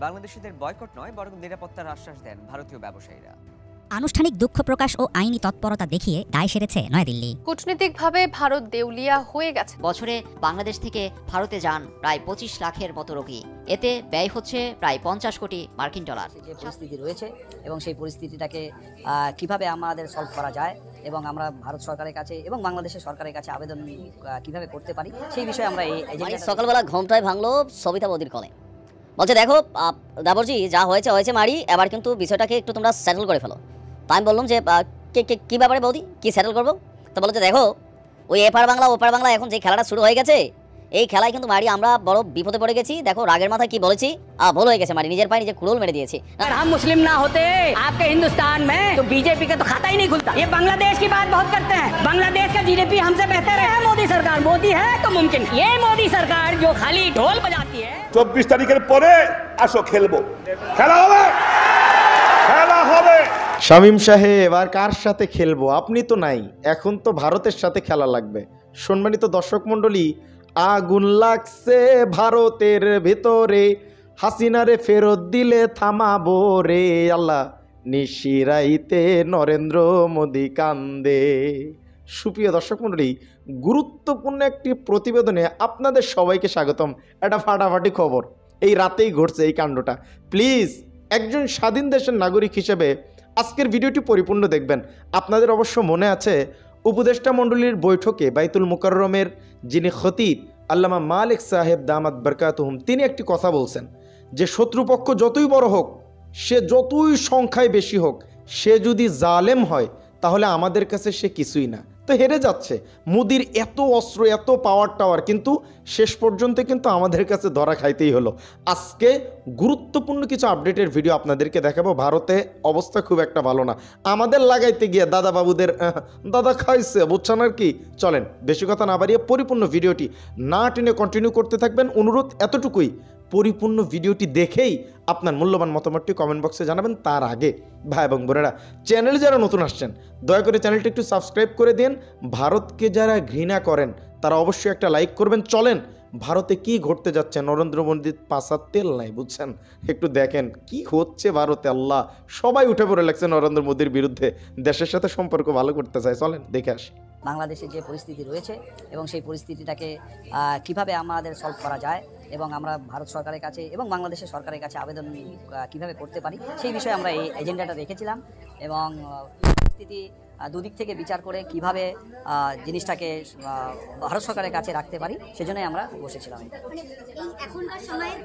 বাংলাদেশিদের বয়কট নয়, বরং নিরাপত্তার আশ্বাস দেন ভারতীয় ব্যবসায়ীরা। আনুষ্ঠানিক দুঃখ প্রকাশ ও আইনি তৎপরতা দেখিয়ে দায় সেরেছে নয়াদিল্লি। কূটনীতিকভাবে ভারত দেউলিয়া হয়ে গেছে। বছরে বাংলাদেশ থেকে ভারতে যান প্রায় 25 লাখের মতো রোগী। এতে ব্যয় হচ্ছে প্রায় 50 কোটি মার্কিন ডলার। যে পরিস্থিতি রয়েছে এবং সেই পরিস্থিতিটাকে কিভাবে আমাদের সলভ করা যায় এবং আমরা ভারত সরকারের কাছে এবং বাংলাদেশের সরকারের কাছে আবেদন কিভাবে করতে পারি সেই বিষয়ে আমরা এই সকালবেলা ঘুমটায় ভাঙলো সবিতা বৌদির কলে। বলছে দেখো দাবরজি যা হয়েছে হয়েছে মারি, এবার কিন্তু বিষয়টাকে একটু তোমরা সেটেল করে ফেলো। তাই আমি বললাম যে কী ব্যাপারে বৌদি, কী সেটেল করবো? তো বলো যে দেখো ওই এপার বাংলা ওপার বাংলা এখন যে খেলাটা শুরু হয়ে গেছে, এই খেলায় কিন্তু মারি আমরা বড় বিপদে পড়ে গেছি। দেখো রাগের মাথায় কি বলেছি, ভুল হয়ে গেছে মারি, নিজের পায়ে নিজে কুড়ুল মেরে দিয়েছি। हम मुस्लिम ना होते आपके हिंदुस्तान में तो बीजेपी का तो खाता ही नहीं खुलता। ये बांग्लादेश की बात बहुत करते हैं, बांग्लादेश का जीडीपी हमसे बेहतर है। मोदी सरकार मोदी है तो मुमकिन, ये मोदी सरकार जो खाली ढोल बजाती है। 24 তারিখের পরে আসো খেলবো, খেলা হবে, খেলা হবে। শামীম সাহেব আর কার সাথে খেলবো? আপনি তো নাই, এখন তো ভারতের সাথে খেলা লাগবে। সম্মানিত দর্শক মণ্ডলী, আগুন লাগছে ভারতের ভেতরে, হাসিনারে ফেরত দিলে থামাবো রে আল্লাহ, নিশিরাইতে নরেন্দ্র মোদি কান্দে। সুপ্রিয় দর্শক মণ্ডলী, গুরুত্বপূর্ণ একটি প্রতিবেদনে আপনাদের সবাইকে স্বাগতম। একটা ফাটাফাটি খবর, এই রাতেই ঘটছে এই কাণ্ডটা। প্লিজ একজন স্বাধীন দেশের নাগরিক হিসেবে আজকের ভিডিওটি পরিপূর্ণ দেখবেন। আপনাদের অবশ্য মনে আছে উপদেষ্টা মণ্ডলীর বৈঠকে বাইতুল মুকাররমের যিনি খতিব আল্লামা মালিক সাহেব দামাত বরকাতুহুম, তিনি একটি কথা বলছেন যে শত্রুপক্ষ যতই বড় হোক, সে যতই সংখ্যায় বেশি হোক, সে যদি জালেম হয় তাহলে আমাদের কাছে সে কিছুই না। তো হেরে যাচ্ছে মোদির এত অস্ত্র এত পাওয়ার টাওয়ার, কিন্তু শেষ পর্যন্ত কিন্তু আমাদের কাছে ধরা খাইতেই হলো। আজকে গুরুত্বপূর্ণ কিছু আপডেটের ভিডিও আপনাদেরকে দেখাবো। ভারতে অবস্থা খুব একটা ভালো না, আমাদের লাগাইতে গিয়ে দাদা বাবুদের দাদা খাইছে, বুঝছেন আর কি। চলেন বেশি কথা না বাড়িয়ে পরিপূর্ণ ভিডিওটি না টেনে কন্টিনিউ করতে থাকবেন। অনুরোধ এতটুকুই, পরিপূর্ণ ভিডিওটি দেখেই আপনার মূল্যবান মতামতটি কমেন্ট বক্সে জানাবেন। তার আগে ভাই এবং বোনেরা, চ্যানেলে যারা নতুন আসছেন দয়া করে চ্যানেলটি একটু সাবস্ক্রাইব করে দিন। ভারতকে যারা ঘৃণা করেন তারা অবশ্যই একটা লাইক করবেন। চলেন ভারতে কি ঘটতে যাচ্ছে, নরেন্দ্র মোদির পাশার তেল নাই, বুঝছেন। একটু দেখেন কি হচ্ছে ভারতে। আল্লাহ, সবাই উঠে পড়ে লাগছে নরেন্দ্র মোদির বিরুদ্ধে, দেশের সাথে সম্পর্ক ভালো করতে চায়। চলেন দেখে আসি বাংলাদেশে যে পরিস্থিতি রয়েছে এবং সেই পরিস্থিতিটাকে কিভাবে আমাদের সলভ করা যায় এবং আমরা ভারত সরকারের কাছে এবং বাংলাদেশের সরকারের কাছে আবেদন কিভাবে করতে পারি সেই বিষয়ে আমরা এই এজেন্ডাটা রেখেছিলাম। এবং পরিস্থিতি দুদিক থেকে বিচার করে কিভাবে জিনিসটাকে ভারত সরকারের কাছে রাখতে পারি সেজন্যই আমরা বসেছিলাম। এখনকার সময়ের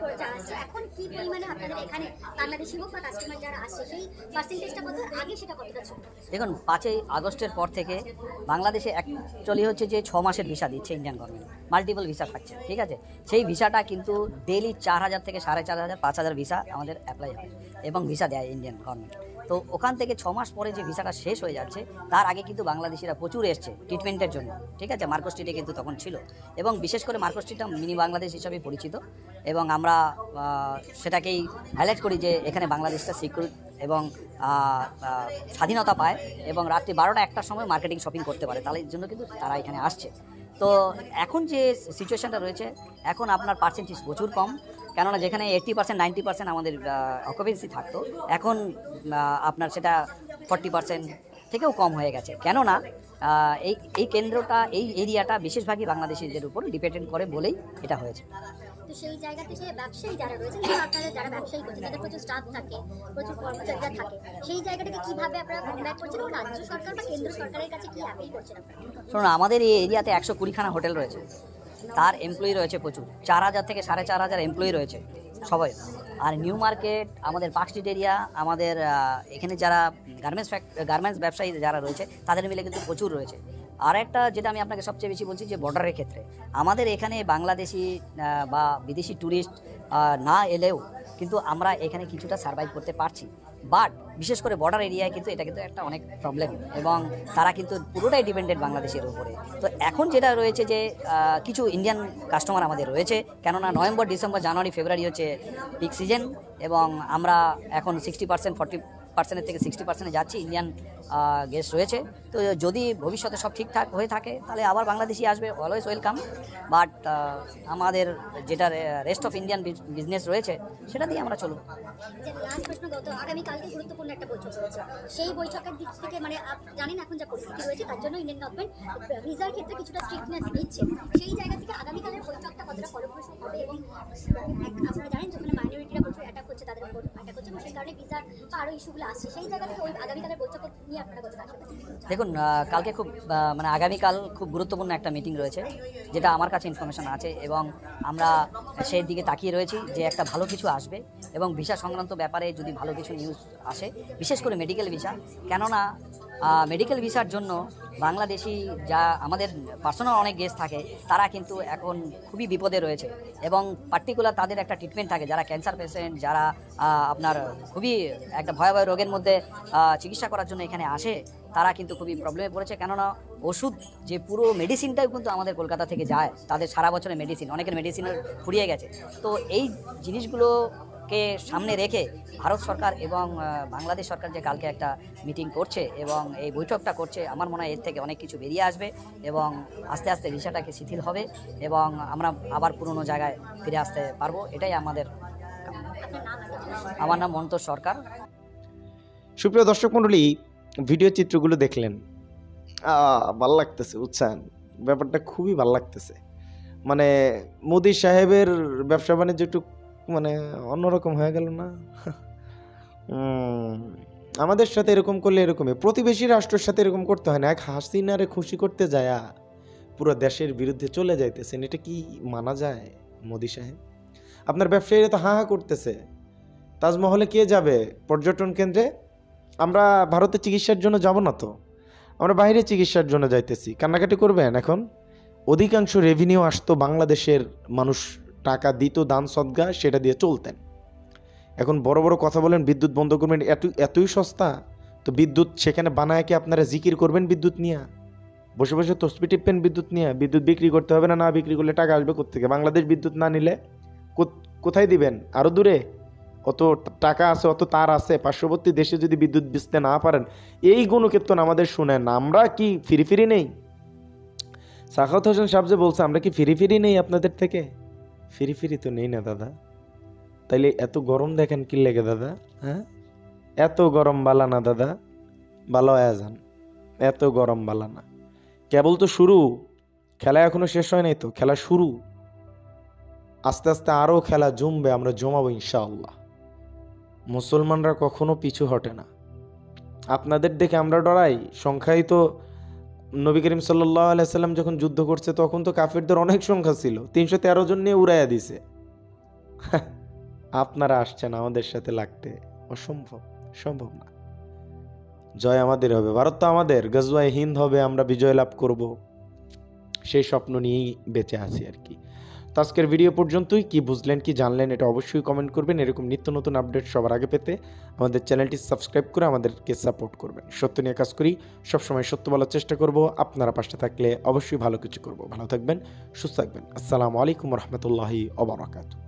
এখন কি পরিমাণে আপনাদের এখানে বাংলাদেশি হোক বা কাস্টমার যারা আসছে সেই পার্সেন্টেজটা কত, আগে সেটা কতটা ছিল? দেখুন 5ই আগস্টের পর থেকে বাংলাদেশে অ্যাকচুয়ালি হচ্ছে যে 6 মাসের ভিসা দিচ্ছে ইন্ডিয়ান গভর্নমেন্ট, মাল্টিপল ভিসা থাকছে, ঠিক আছে। সেই ভিসাটা কিন্তু ডেইলি 4000 থেকে 4500 5000 ভিসা আমাদের অ্যাপ্লাই হয় এবং ভিসা দেয় ইন্ডিয়ান গভর্নমেন্ট। তো ওখান থেকে 6 মাস পরে যে ভিসাটা শেষ হয়ে যাচ্ছে, তার আগে কিন্তু বাংলাদেশিরা প্রচুর এসছে ট্রিটমেন্টের জন্য, ঠিক আছে। মার্কো স্ট্রিটে কিন্তু তখন ছিল এবং বিশেষ করে মার্কো স্ট্রিটটা মিনি বাংলাদেশ হিসাবে পরিচিত এবং আমরা সেটাকেই হাইলাইট করি যে এখানে বাংলাদেশটা সিকিউর এবং স্বাধীনতা পায় এবং রাত্রি 12টা 1টার সময় মার্কেটিং শপিং করতে পারে, তাহলে এর জন্য কিন্তু তারা এখানে আসছে। তো এখন যে সিচুয়েশানটা রয়েছে, এখন আপনার পার্সেন্টেজ প্রচুর কম, কেননা যেখানে 80% 90% আমাদের অকুপেন্সি থাকতো, এখন আপনার সেটা 40% থেকেও কম হয়ে গেছে। কেননা এই কেন্দ্রটা, এই এরিয়াটা বেশিরভাগই বাংলাদেশিদের উপর ডিপেন্ডেন্ট করে বলেই এটা হয়েছে। তো সেই জায়গা থেকে ব্যবসায়ী যারা রয়েছে, আপনারা যারা ব্যবসায়ী করছেন, তাদের প্রচুর স্টাফ থাকে, প্রচুর কর্মচারীরা থাকে, সেই জায়গাটাকে কিভাবে আপনারা কমব্যাক করছেন এবং রাজ্য সরকার বা কেন্দ্র সরকারের কাছে কি অ্যাপিল করছেন আপনারা? শুনুন, আমাদের এই এরিয়াতে 120খানা হোটেল রয়েছে, তার এমপ্লয়ি রয়েছে প্রচুর, 4000 থেকে 4500 এমপ্লয়ি রয়েছে সবাই। আর নিউ মার্কেট, আমাদের পার্ক স্ট্রিট এরিয়া, আমাদের এখানে যারা গার্মেন্টস ব্যবসায়ী যারা রয়েছে তাদের মিলে কিন্তু প্রচুর রয়েছে। আর একটা যেটা আমি আপনাকে সবচেয়ে বেশি বলছি যে বর্ডারের ক্ষেত্রে আমাদের এখানে বাংলাদেশি বা বিদেশি ট্যুরিস্ট না এলেও কিন্তু আমরা এখানে কিছুটা সার্ভাইভ করতে পারছি। বাট বিশেষ করে বর্ডার এরিয়ায় কিন্তু এটা কিন্তু একটা অনেক প্রবলেম এবং তারা কিন্তু পুরোটাই ডিপেন্ডেন্ট বাংলাদেশের উপরে। তো এখন যেটা রয়েছে যে কিছু ইন্ডিয়ান কাস্টমার আমাদের রয়েছে, কেননা নভেম্বর, ডিসেম্বর, জানুয়ারি, ফেব্রুয়ারি হচ্ছে পিক সিজন এবং আমরা এখন 60% 50% থেকে 60% যাচ্ছি, ইন্ডিয়ান গেস্ট রয়েছে। তো যদি ভবিষ্যতে সব ঠিকঠাক হয়ে থাকে তাহলে আবার বাংলাদেশি আসবে, অলওয়েজ ওয়েলকাম। বাট আমাদের যেটা রেস্ট অফ ইন্ডিয়ান বিজনেস রয়েছে সেটা দিয়ে আমরা চলব। যে লাস্ট প্রশ্ন, আগামীকালকে গুরুত্বপূর্ণ একটা বৈঠক রয়েছে, সেই বৈঠকের দিক থেকে মানে জানেন এখন যা পরিস্থিতি রয়েছে তার জন্য ইন্ডিয়ান গভর্নমেন্ট ভিসার ক্ষেত্রে কিছুটা স্ট্রিক্টনেস নিচ্ছে, সেই জায়গা থেকে আগামীকালের বৈঠকটা কতটা ফলপ্রসূ হবে? এবং আপনারা জানেন যেখানে মাইনরিটিরা প্রচুর অ্যাটাক করছে, তাদের উপর অ্যাটাক করছে, এবং সেই কারণে ভিসার আরও ইস্যুগুলো আসছে, সেই জায়গা থেকে ওই আগামীকালের বৈঠকে নিয়ে আপনারা কতটা আশাবাদী? দেখুন, কালকে খুব মানে আগামীকাল খুব গুরুত্বপূর্ণ একটা মিটিং রয়েছে, যেটা আমার কাছে ইনফরমেশন আছে, এবং আমরা সেই দিকে তাকিয়ে রয়েছি যে একটা ভালো কিছু আসবে, এবং ভিসা সংক্রান্ত ব্যাপারে যদি ভালো কিছু নিউজ আসে, বিশেষ করে মেডিকেল ভিসা। কেননা মেডিকেল ভিসার জন্য বাংলাদেশি যা আমাদের পার্সোনাল অনেক গেস্ট থাকে, তারা কিন্তু এখন খুবই বিপদে রয়েছে, এবং পার্টিকুলার তাদের একটা ট্রিটমেন্ট থাকে, যারা ক্যান্সার পেশেন্ট, যারা আপনার খুবই একটা ভয়াবহ রোগের মধ্যে চিকিৎসা করার জন্য এখানে আসে, তারা কিন্তু খুবই প্রবলেমে পড়েছে। কেননা ওষুধ যে পুরো মেডিসিনটাই কিন্তু আমাদের কলকাতা থেকে যায়, তাদের সারা বছরের মেডিসিন, অনেকের মেডিসিনের ফুরিয়ে গেছে। তো এই জিনিসগুলোকে সামনে রেখে ভারত সরকার এবং বাংলাদেশ সরকার যে কালকে একটা মিটিং করছে এবং এই বৈঠকটা করছে, আমার মনে হয় এর থেকে অনেক কিছু বেরিয়ে আসবে, এবং আস্তে আস্তে ভিসাটাকে শিথিল হবে, এবং আমরা আবার পুরনো জায়গায় ফিরে আসতে পারবো। এটাই আমাদের। আমার নাম মন্তর সরকার। সুপ্রিয় দর্শক মণ্ডলী, ভিডিও চিত্রগুলো দেখলেন, ভাল লাগতেছে, বুঝছেন? ব্যাপারটা খুবই ভাল লাগতেছে। মানে মোদি সাহেবের ব্যবসা বাণিজ্য একটু মানে অন্যরকম হয়ে গেল না? আমাদের সাথে এরকম করলে এরকমই, প্রতিবেশী রাষ্ট্রের সাথে এরকম করতে হয় না। এক হাসিনারে খুশি করতে যায় পুরো দেশের বিরুদ্ধে চলে যাইতেছেন, এটা কি মানা যায় মোদি সাহেব? আপনার ব্যবসায়ীরা তো হা হা করতেছে। তাজমহলে কে যাবে? পর্যটন কেন্দ্রে। আমরা ভারতে চিকিৎসার জন্য যাব না তো, আমরা বাইরে চিকিৎসার জন্য যাইতেছি। কান্নাকাটি করবেন? এখন অধিকাংশ রেভিনিউ আসতো বাংলাদেশের মানুষ টাকা দিত, দান সদগা, সেটা দিয়ে চলতেন। এখন বড় বড় কথা বলেন বিদ্যুৎ বন্ধ করবেন, এতই সস্তা তো বিদ্যুৎ সেখানে বানায় কি আপনারা জিকির করবেন বিদ্যুৎ নিয়ে? বসে বসে তসবি টিপবেন বিদ্যুৎ নিয়ে? বিদ্যুৎ বিক্রি করতে হবে না? না বিক্রি করলে টাকা আসবে কোত্থেকে? বাংলাদেশ বিদ্যুৎ না নিলে কোথায় দিবেন? আরও দূরে অত টাকা আছে, অত তার আছে, পার্শ্ববর্তী দেশে যদি বিদ্যুৎ বেচতে না পারেন, এই গুণকীর্তন আমাদের শুনেন না। আমরা কি ফিরি নেই? সাখাওয়াত হোসেন সাহেব যে বলছে আমরা কি ফিরি নেই আপনাদের থেকে? ফিরি তো নেই না দাদা। তাইলে এত গরম দেখেন কি লেগে দাদা? হ্যাঁ, এত গরম বালা না দাদা, ভালো হয়ে যান। এত গরম বালা না, কেবল তো শুরু, খেলা এখনো শেষ হয় নাই তো, খেলা শুরু। আস্তে আস্তে আরও খেলা জমবে, আমরা জমাবো ইনশাআল্লাহ। মুসলমানরা কখনো পিছু হটে না। আপনাদের দেখে আমরা ডরাই? সংখ্যাই তো নবী করিম সাল্লাল্লাহু আলাইহি সাল্লাম যখন যুদ্ধ করছে তখন তো কাফিরদের অনেক সংখ্যা ছিল, 313 জন নিয়ে উড়াইয়া দিছে। আপনারা আসছেন আমাদের সাথে লাগতে, সম্ভব না। জয় আমাদের হবে, ভারত তো আমাদের, গজওয়ায়ে হিন্দ হবে, আমরা বিজয় লাভ করব, সেই স্বপ্ন নিয়েই বেঁচে আছি আর কি। তো আজকের ভিডিও পর্যন্তই। কি বুঝলেন, কি জানলেন, এটা অবশ্যই কমেন্ট করবেন। এরকম নিত্য নতুন আপডেট সবার আগে পেতে আমাদের চ্যানেলটি সাবস্ক্রাইব করে আমাদেরকে সাপোর্ট করবেন। সত্য নিয়ে কাজ করি, সবসময় সত্য বলার চেষ্টা করব। আপনারা পাশে থাকলে অবশ্যই ভালো কিছু করব। ভালো থাকবেন, সুস্থ থাকবেন। আসসালামু আলাইকুম রহমতুল্লাহি ওয়া বারাকাতুহু।